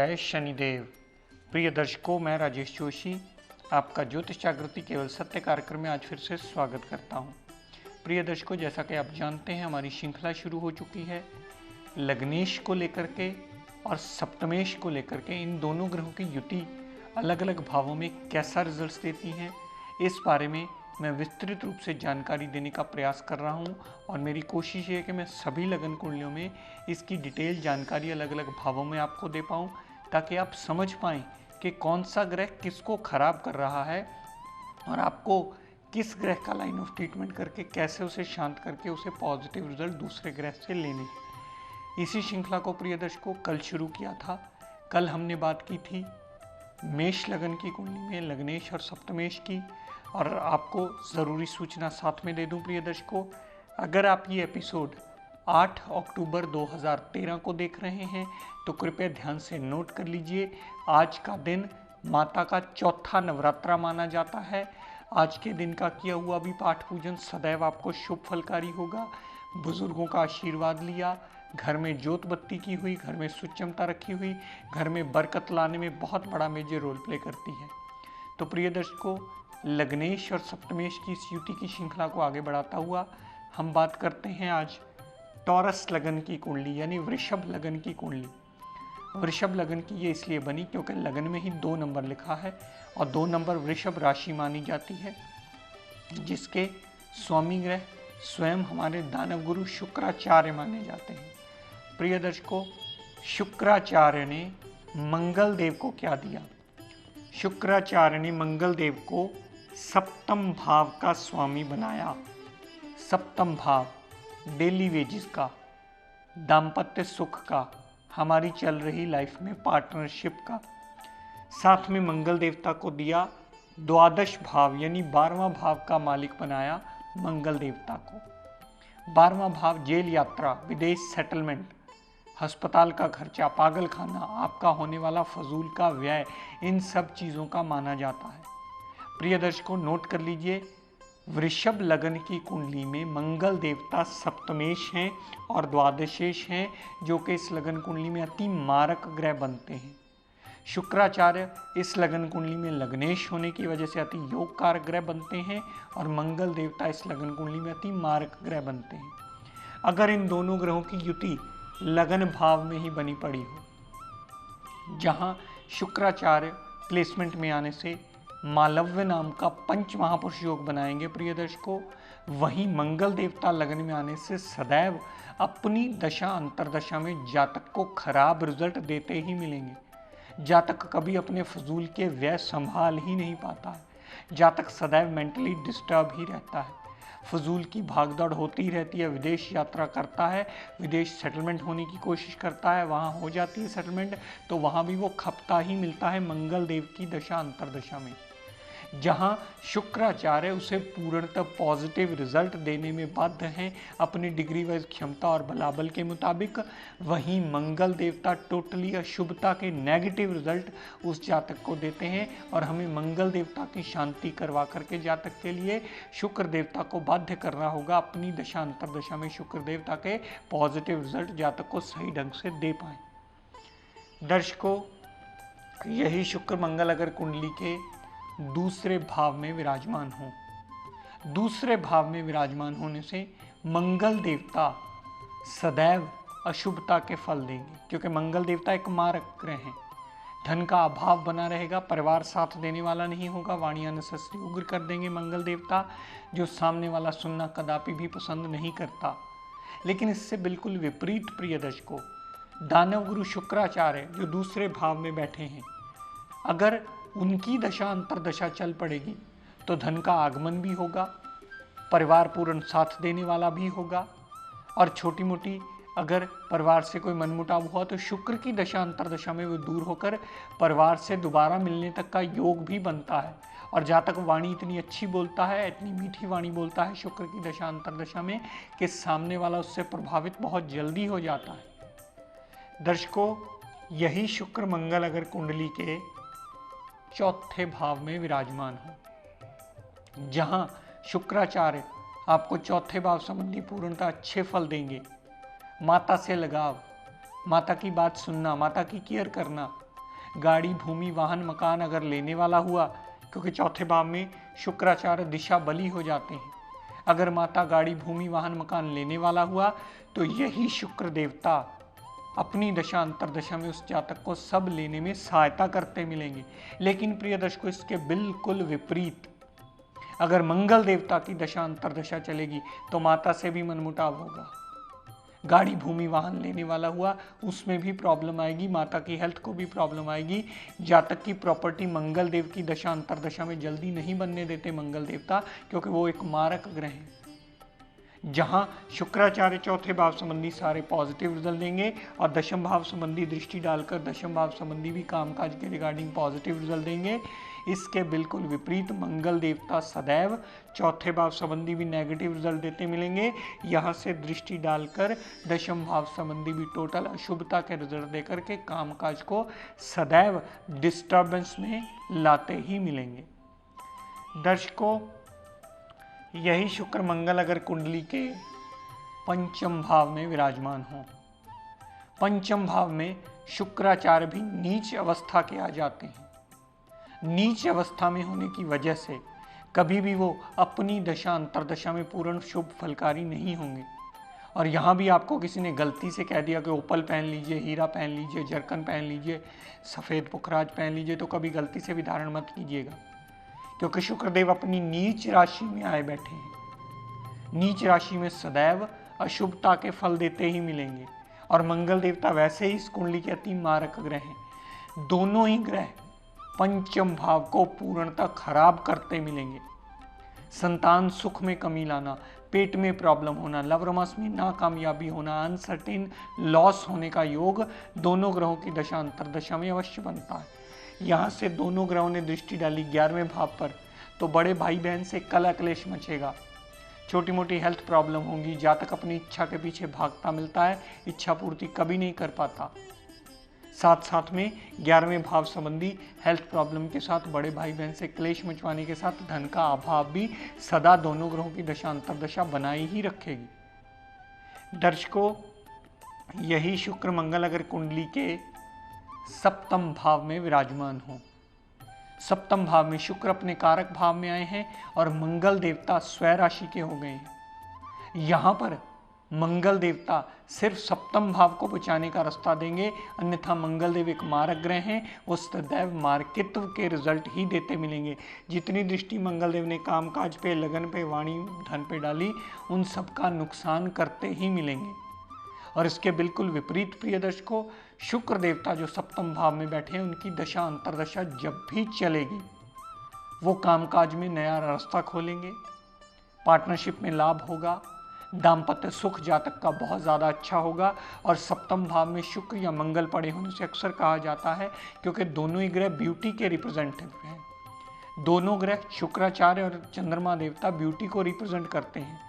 जय शनिदेव। प्रिय दर्शकों, मैं राजेश जोशी आपका ज्योतिष जागृति केवल सत्य कार्यक्रम में आज फिर से स्वागत करता हूं। प्रिय दर्शकों, जैसा कि आप जानते हैं, हमारी श्रृंखला शुरू हो चुकी है लग्नेश को लेकर के और सप्तमेश को लेकर के। इन दोनों ग्रहों की युति अलग अलग भावों में कैसा रिजल्ट्स देती हैं, इस बारे में मैं विस्तृत रूप से जानकारी देने का प्रयास कर रहा हूं। और मेरी कोशिश है कि मैं सभी लगन कुंडलियों में इसकी डिटेल जानकारी अलग अलग भावों में आपको दे पाऊं, ताकि आप समझ पाएं कि कौन सा ग्रह किसको खराब कर रहा है और आपको किस ग्रह का लाइन ऑफ ट्रीटमेंट करके कैसे उसे शांत करके उसे पॉजिटिव रिजल्ट दूसरे ग्रह से लेने। इसी श्रृंखला को प्रिय दर्शकों कल शुरू किया था। कल हमने बात की थी मेष लगन की कुंडली में लग्नेश और सप्तमेश की। और आपको ज़रूरी सूचना साथ में दे दूं प्रिय दर्शकों, अगर आप ये एपिसोड 8 अक्टूबर 2013 को देख रहे हैं तो कृपया ध्यान से नोट कर लीजिए। आज का दिन माता का चौथा नवरात्रा माना जाता है। आज के दिन का किया हुआ भी पाठ पूजन सदैव आपको शुभ फलकारी होगा। बुजुर्गों का आशीर्वाद लिया, घर में ज्योत बत्ती की हुई, घर में सुचमता रखी हुई, घर में बरकत लाने में बहुत बड़ा मेजर रोल प्ले करती है। तो प्रिय दर्शकों, लग्नेश और सप्तमेश की इस युति की श्रृंखला को आगे बढ़ाता हुआ हम बात करते हैं आज टॉरस लगन की कुंडली यानी वृषभ लगन की कुंडली। वृषभ लगन की ये इसलिए बनी क्योंकि लगन में ही 2 नंबर लिखा है और 2 नंबर वृषभ राशि मानी जाती है, जिसके स्वामी ग्रह स्वयं हमारे दानव गुरु शुक्राचार्य माने जाते हैं। प्रिय दर्शकों, शुक्राचार्य ने मंगल देव को क्या दिया? शुक्राचार्य ने मंगल देव को सप्तम भाव का स्वामी बनाया। सप्तम भाव डेली वेजेस का, दाम्पत्य सुख का, हमारी चल रही लाइफ में पार्टनरशिप का। साथ में मंगल देवता को दिया द्वादश भाव यानी 12वां भाव का मालिक बनाया मंगल देवता को। 12वां भाव जेल यात्रा, विदेश सेटलमेंट, अस्पताल का खर्चा, पागल खाना, आपका होने वाला फजूल का व्यय, इन सब चीज़ों का माना जाता है। प्रिय दर्शकों, नोट कर लीजिए, वृषभ लगन की कुंडली में मंगल देवता सप्तमेश हैं और द्वादशेश हैं, जो कि इस लगन कुंडली में अति मारक ग्रह बनते हैं। शुक्राचार्य इस लगन कुंडली में लग्नेश होने की वजह से अति योग कारक ग्रह बनते हैं और मंगल देवता इस लगन कुंडली में अति मारक ग्रह बनते हैं। अगर इन दोनों ग्रहों की युति लगन भाव में ही बनी पड़ी हो, जहां शुक्राचार्य प्लेसमेंट में आने से मालव्य नाम का पंच महापुरुष योग बनाएंगे प्रिय दर्शकों, वहीं मंगल देवता लगन में आने से सदैव अपनी दशा अंतरदशा में जातक को खराब रिजल्ट देते ही मिलेंगे। जातक कभी अपने फजूल के व्यय संभाल ही नहीं पाता है। जातक सदैव मेंटली डिस्टर्ब ही रहता है, फजूल की भागदौड़ होती रहती है। विदेश यात्रा करता है, विदेश सेटलमेंट होने की कोशिश करता है, वहाँ हो जाती है सेटलमेंट, तो वहाँ भी वो खपता ही मिलता है मंगल देव की दशा अंतरदशा में। जहाँ शुक्राचार्य उसे पूर्णतः पॉजिटिव रिजल्ट देने में बाध्य हैं अपनी डिग्री वाइज क्षमता और बलाबल के मुताबिक, वहीं मंगल देवता टोटली अशुभता के नेगेटिव रिजल्ट उस जातक को देते हैं। और हमें मंगल देवता की शांति करवा करके जातक के लिए शुक्र देवता को बाध्य करना होगा अपनी दशा अंतरदशा में शुक्र देवता के पॉजिटिव रिजल्ट जातक को सही ढंग से दे पाए। दर्शकों, यही शुक्र मंगल अगर कुंडली के दूसरे भाव में विराजमान हो, दूसरे भाव में विराजमान होने से मंगल देवता सदैव अशुभता के फल देंगे, क्योंकि मंगल देवता एक मारक ग्रह हैं। धन का अभाव बना रहेगा, परिवार साथ देने वाला नहीं होगा, वाणी अनसस्ती उग्र कर देंगे मंगल देवता, जो सामने वाला सुनना कदापि भी पसंद नहीं करता। लेकिन इससे बिल्कुल विपरीत प्रिय दर्शकों, दानव गुरु शुक्राचार्य जो दूसरे भाव में बैठे हैं, अगर उनकी दशा अंतरदशा चल पड़ेगी तो धन का आगमन भी होगा, परिवार पूर्ण साथ देने वाला भी होगा, और छोटी मोटी अगर परिवार से कोई मनमुटाव हुआ तो शुक्र की दशा अंतरदशा में वो दूर होकर परिवार से दोबारा मिलने तक का योग भी बनता है। और जातक वाणी इतनी अच्छी बोलता है, इतनी मीठी वाणी बोलता है शुक्र की दशा अंतरदशा में कि सामने वाला उससे प्रभावित बहुत जल्दी हो जाता है। दर्शकों, यही शुक्र मंगल अगर कुंडली के चौथे भाव में विराजमान हो, जहां शुक्राचार्य आपको चौथे भाव संबंधी पूर्णतः अच्छे फल देंगे, माता से लगाव, माता की बात सुनना, माता की केयर करना, गाड़ी, भूमि, वाहन, मकान अगर लेने वाला हुआ, क्योंकि चौथे भाव में शुक्राचार्य दिशा बली हो जाते हैं, अगर माता गाड़ी, भूमि, वाहन, मकान लेने वाला हुआ तो यही शुक्र देवता अपनी दशा अंतरदशा में उस जातक को सब लेने में सहायता करते मिलेंगे। लेकिन प्रिय दर्शकों, इसके बिल्कुल विपरीत अगर मंगल देवता की दशा अंतरदशा चलेगी तो माता से भी मनमुटाव होगा। गाड़ी, भूमि, वाहन लेने वाला हुआ, उसमें भी प्रॉब्लम आएगी, माता की हेल्थ को भी प्रॉब्लम आएगी। जातक की प्रॉपर्टी मंगल देव की दशा अंतरदशा में जल्दी नहीं बनने देते मंगल देवता, क्योंकि वो एक मारक ग्रह है। जहां शुक्राचार्य चौथे भाव संबंधी सारे पॉजिटिव रिजल्ट देंगे और दशम भाव संबंधी दृष्टि डालकर दशम भाव संबंधी भी कामकाज के रिगार्डिंग पॉजिटिव रिजल्ट देंगे, इसके बिल्कुल विपरीत मंगल देवता सदैव चौथे भाव संबंधी भी नेगेटिव रिजल्ट देते मिलेंगे। यहाँ से दृष्टि डालकर दशम भाव संबंधी भी टोटल अशुभता के रिजल्ट देकर के कामकाज को सदैव डिस्टर्बेंस में लाते ही मिलेंगे। दर्शकों, यही शुक्र मंगल अगर कुंडली के पंचम भाव में विराजमान हो, पंचम भाव में शुक्राचार्य भी नीच अवस्था के आ जाते हैं। नीच अवस्था में होने की वजह से कभी भी वो अपनी दशा अंतरदशा में पूर्ण शुभ फलकारी नहीं होंगे। और यहाँ भी आपको किसी ने गलती से कह दिया कि ओपल पहन लीजिए, हीरा पहन लीजिए, जरकन पहन लीजिए, सफ़ेद पुखराज पहन लीजिए, तो कभी गलती से भी धारण मत कीजिएगा, क्योंकि शुक्रदेव अपनी नीच राशि में आए बैठे हैं। नीच राशि में सदैव अशुभता के फल देते ही मिलेंगे। और मंगल देवता वैसे ही इस कुंडली के अति मारक ग्रह हैं। दोनों ही ग्रह पंचम भाव को पूर्णतः खराब करते मिलेंगे। संतान सुख में कमी लाना, पेट में प्रॉब्लम होना, लव रोमांस में नाकामयाबी होना, अनसर्टेन लॉस होने का योग दोनों ग्रहों की दशा अंतरदशा में अवश्य बनता है। यहाँ से दोनों ग्रहों ने दृष्टि डाली 11वें भाव पर, तो बड़े भाई बहन से कलह क्लेश मचेगा, छोटी मोटी हेल्थ प्रॉब्लम होंगी, जातक अपनी इच्छा के पीछे भागता मिलता है, इच्छा पूर्ति कभी नहीं कर पाता। साथ साथ में 11वें भाव संबंधी हेल्थ प्रॉब्लम के साथ बड़े भाई बहन से क्लेश मचवाने के साथ धन का अभाव भी सदा दोनों ग्रहों की दशा अंतरदशा बनाई ही रखेगी। दर्शकों, यही शुक्र मंगल अगर कुंडली के सप्तम भाव में विराजमान हो, सप्तम भाव में शुक्र अपने कारक भाव में आए हैं और मंगल देवता स्वय राशि के हो गए हैं। यहाँ पर मंगल देवता सिर्फ सप्तम भाव को बचाने का रास्ता देंगे, अन्यथा मंगल देव एक मारक ग्रह हैं, वो सदैव मार्कित्व के रिजल्ट ही देते मिलेंगे। जितनी दृष्टि मंगल देव ने कामकाज पे, लगन पे, वाणी, धन पे डाली, उन सबका नुकसान करते ही मिलेंगे। और इसके बिल्कुल विपरीत प्रिय दर्शकों, शुक्र देवता जो सप्तम भाव में बैठे हैं, उनकी दशा अंतरदशा जब भी चलेगी वो कामकाज में नया रास्ता खोलेंगे, पार्टनरशिप में लाभ होगा, दाम्पत्य सुख जातक का बहुत ज़्यादा अच्छा होगा। और सप्तम भाव में शुक्र या मंगल पड़े होने से अक्सर कहा जाता है, क्योंकि दोनों ही ग्रह ब्यूटी के रिप्रेजेंटेटिव हैं। दोनों ग्रह शुक्राचार्य और चंद्रमा देवता ब्यूटी को रिप्रेजेंट करते हैं।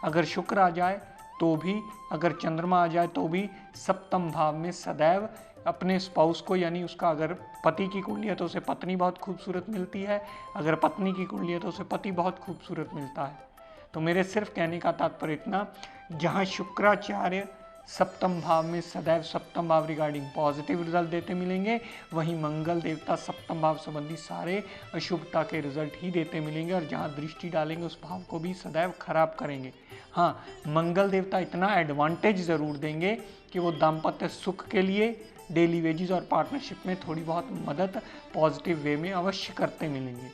अगर शुक्र आ जाए तो भी, अगर चंद्रमा आ जाए तो भी सप्तम भाव में सदैव अपने स्पाउस को, यानी उसका अगर पति की कुंडली है तो उसे पत्नी बहुत खूबसूरत मिलती है, अगर पत्नी की कुंडली है तो उसे पति बहुत खूबसूरत मिलता है। तो मेरे सिर्फ कहने का तात्पर्य इतना, जहाँ शुक्राचार्य सप्तम भाव में सदैव सप्तम भाव रिगार्डिंग पॉजिटिव रिजल्ट देते मिलेंगे, वहीं मंगल देवता सप्तम भाव संबंधी सारे अशुभता के रिजल्ट ही देते मिलेंगे और जहाँ दृष्टि डालेंगे उस भाव को भी सदैव खराब करेंगे। हाँ, मंगल देवता इतना एडवांटेज ज़रूर देंगे कि वो दाम्पत्य सुख के लिए डेली वेजेस और पार्टनरशिप में थोड़ी बहुत मदद पॉजिटिव वे में अवश्य करते मिलेंगे।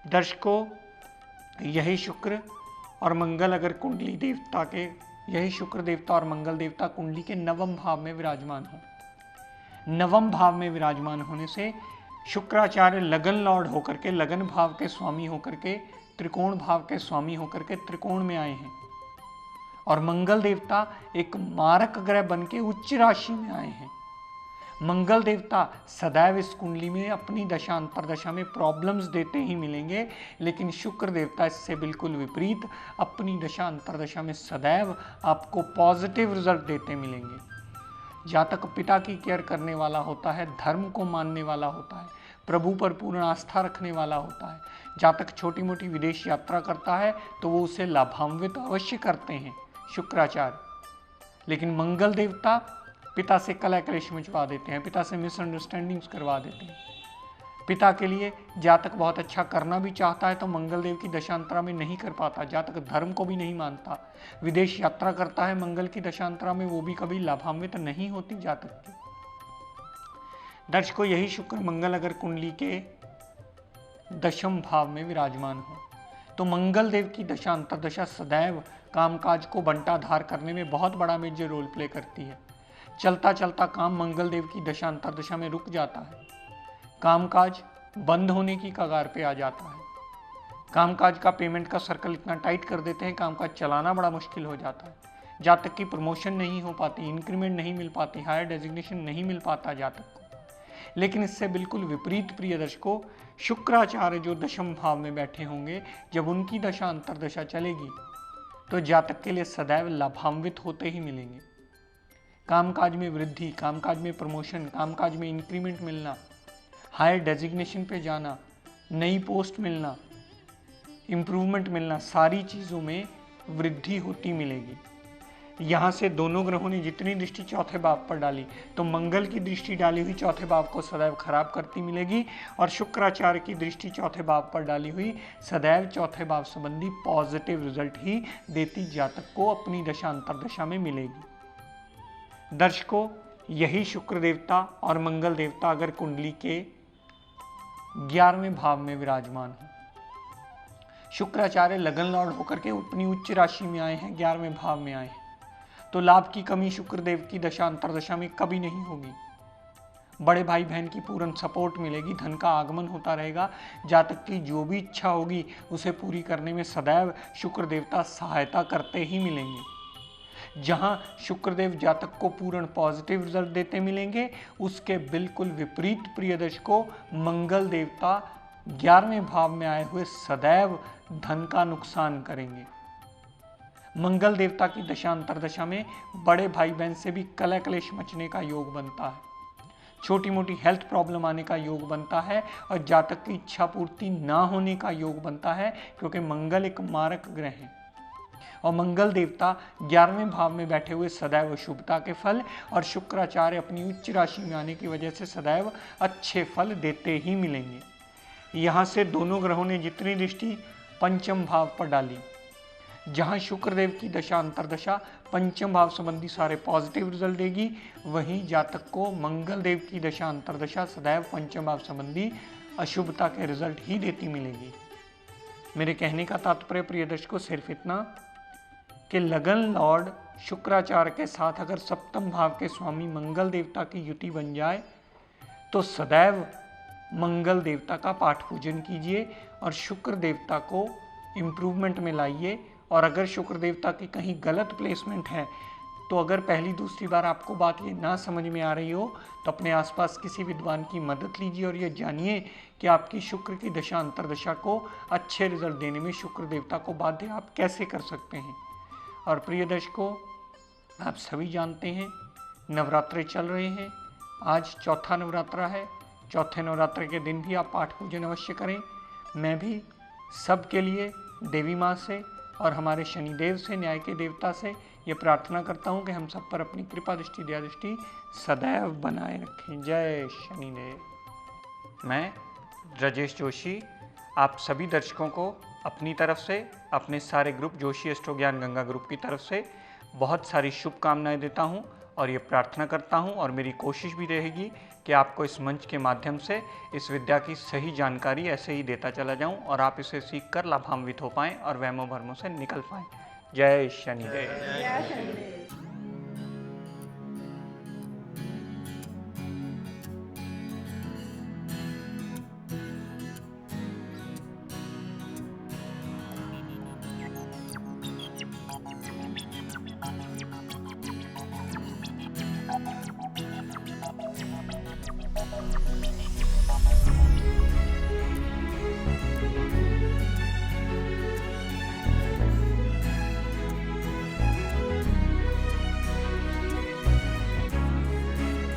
दर्शकों, यही शुक्र और मंगल अगर कुंडली देवता के, यही शुक्र देवता और मंगल देवता कुंडली के नवम भाव में विराजमान हो, नवम भाव में विराजमान होने से शुक्राचार्य लगन लॉर्ड होकर के, लगन भाव के स्वामी होकर के, त्रिकोण भाव के स्वामी होकर के त्रिकोण में आए हैं और मंगल देवता एक मारक ग्रह बन के उच्च राशि में आए हैं। मंगल देवता सदैव इस कुंडली में अपनी दशा अंतरदशा में प्रॉब्लम्स देते ही मिलेंगे, लेकिन शुक्र देवता इससे बिल्कुल विपरीत अपनी दशा अंतरदशा में सदैव आपको पॉजिटिव रिजल्ट देते मिलेंगे। जातक पिता की केयर करने वाला होता है, धर्म को मानने वाला होता है, प्रभु पर पूर्ण आस्था रखने वाला होता है। जातक छोटी मोटी विदेश यात्रा करता है तो वो उसे लाभान्वित अवश्य करते हैं शुक्राचार्य। लेकिन मंगल देवता पिता से कलह क्लेश मचवा देते हैं, पिता से मिसअंडरस्टैंडिंग्स करवा देते हैं। पिता के लिए जातक बहुत अच्छा करना भी चाहता है तो मंगल देव की दशांतरा में नहीं कर पाता। जातक धर्म को भी नहीं मानता, विदेश यात्रा करता है मंगल की दशांतरा में, वो भी कभी लाभान्वित नहीं होती जातक की। दर्शकों, यही शुक्र मंगल अगर कुंडली के दशम भाव में विराजमान हो तो मंगल देव की दशांतर दशा सदैव कामकाज को बंटाधार करने में बहुत बड़ा मेजर रोल प्ले करती है। चलता चलता काम मंगल देव की दशांतर दशा में रुक जाता है, कामकाज बंद होने की कगार पे आ जाता है, कामकाज का पेमेंट का सर्कल इतना टाइट कर देते हैं, कामकाज चलाना बड़ा मुश्किल हो जाता है। जातक की प्रमोशन नहीं हो पाती, इंक्रीमेंट नहीं मिल पाती, हायर डेजिग्नेशन नहीं मिल पाता जातक को। लेकिन इससे बिल्कुल विपरीत प्रिय दर्शकों, शुक्राचार्य जो दशम भाव में बैठे होंगे, जब उनकी दशा अंतर्दशा चलेगी तो जातक के लिए सदैव लाभान्वित होते ही मिलेंगे। कामकाज में वृद्धि, कामकाज में प्रमोशन, कामकाज में इंक्रीमेंट मिलना, हायर डेजिग्नेशन पे जाना, नई पोस्ट मिलना, इम्प्रूवमेंट मिलना, सारी चीज़ों में वृद्धि होती मिलेगी। यहाँ से दोनों ग्रहों ने जितनी दृष्टि चौथे भाव पर डाली तो मंगल की दृष्टि डाली हुई चौथे भाव को सदैव खराब करती मिलेगी और शुक्राचार्य की दृष्टि चौथे भाव पर डाली हुई सदैव चौथे भाव संबंधी पॉजिटिव रिजल्ट ही देती जातक को अपनी दशा अंतर्दशा में मिलेगी। दर्शकों, यही शुक्र देवता और मंगल देवता अगर कुंडली के 11वें भाव में विराजमान हो, शुक्राचार्य लगन लॉर्ड होकर के अपनी उच्च राशि में आए हैं, 11वें भाव में आए हैं, तो लाभ की कमी शुक्रदेव की दशा अंतर्दशा में कभी नहीं होगी। बड़े भाई बहन की पूर्ण सपोर्ट मिलेगी, धन का आगमन होता रहेगा, जातक की जो भी इच्छा होगी उसे पूरी करने में सदैव शुक्र देवता सहायता करते ही मिलेंगे। जहां शुक्रदेव जातक को पूर्ण पॉजिटिव रिजल्ट देते मिलेंगे, उसके बिल्कुल विपरीत प्रिय दर्शकों, मंगल देवता 11वें भाव में आए हुए सदैव धन का नुकसान करेंगे। मंगल देवता की दशा अंतर्दशा में बड़े भाई बहन से भी कलह क्लेश मचने का योग बनता है, छोटी मोटी हेल्थ प्रॉब्लम आने का योग बनता है और जातक की इच्छा पूर्ति ना होने का योग बनता है, क्योंकि मंगल एक मारक ग्रह है और मंगल देवता 11वें भाव में बैठे हुए सदैव शुभता के फल और शुक्राचार्य अपनी उच्च राशि में आने की वजह से सदैव अच्छे फल देते ही मिलेंगे। यहाँ से दोनों ग्रहों ने जितनी दृष्टि पंचम भाव पर डाली, जहां शुक्रदेव की दशा अंतर्दशा पंचम भाव संबंधी सारे पॉजिटिव रिजल्ट देगी, वहीं जातक को मंगल देव की दशा अंतर्दशा सदैव पंचम भाव संबंधी अशुभता के रिजल्ट ही देती मिलेगी। मेरे कहने का तात्पर्य प्रिय दर्शकों सिर्फ इतना कि लगन लॉर्ड शुक्राचार्य के साथ अगर सप्तम भाव के स्वामी मंगल देवता की युति बन जाए तो सदैव मंगल देवता का पाठ पूजन कीजिए और शुक्र देवता को इम्प्रूवमेंट में लाइए। और अगर शुक्र देवता की कहीं गलत प्लेसमेंट है तो अगर पहली दूसरी बार आपको बात ये ना समझ में आ रही हो तो अपने आसपास किसी विद्वान की मदद लीजिए और ये जानिए कि आपकी शुक्र की दशा अंतर्दशा को अच्छे रिजल्ट देने में शुक्र देवता को बाध्य आप कैसे कर सकते हैं। और प्रिय दर्शकों, आप सभी जानते हैं नवरात्रे चल रहे हैं, आज चौथा नवरात्रा है, चौथे नवरात्र के दिन भी आप पाठ पूजन अवश्य करें। मैं भी सबके लिए देवी माँ से और हमारे शनिदेव से, न्याय के देवता से ये प्रार्थना करता हूँ कि हम सब पर अपनी कृपा दृष्टि दया दृष्टि सदैव बनाए रखें। जय शनिदेव। मैं राजेश जोशी आप सभी दर्शकों को अपनी तरफ से, अपने सारे ग्रुप जोशी एस्ट्रो ज्ञान गंगा ग्रुप की तरफ से बहुत सारी शुभकामनाएं देता हूं और ये प्रार्थना करता हूं और मेरी कोशिश भी रहेगी कि आपको इस मंच के माध्यम से इस विद्या की सही जानकारी ऐसे ही देता चला जाऊं और आप इसे सीखकर लाभान्वित हो पाएं और वहमों भरमों से निकल पाएं। जय शनिदेव।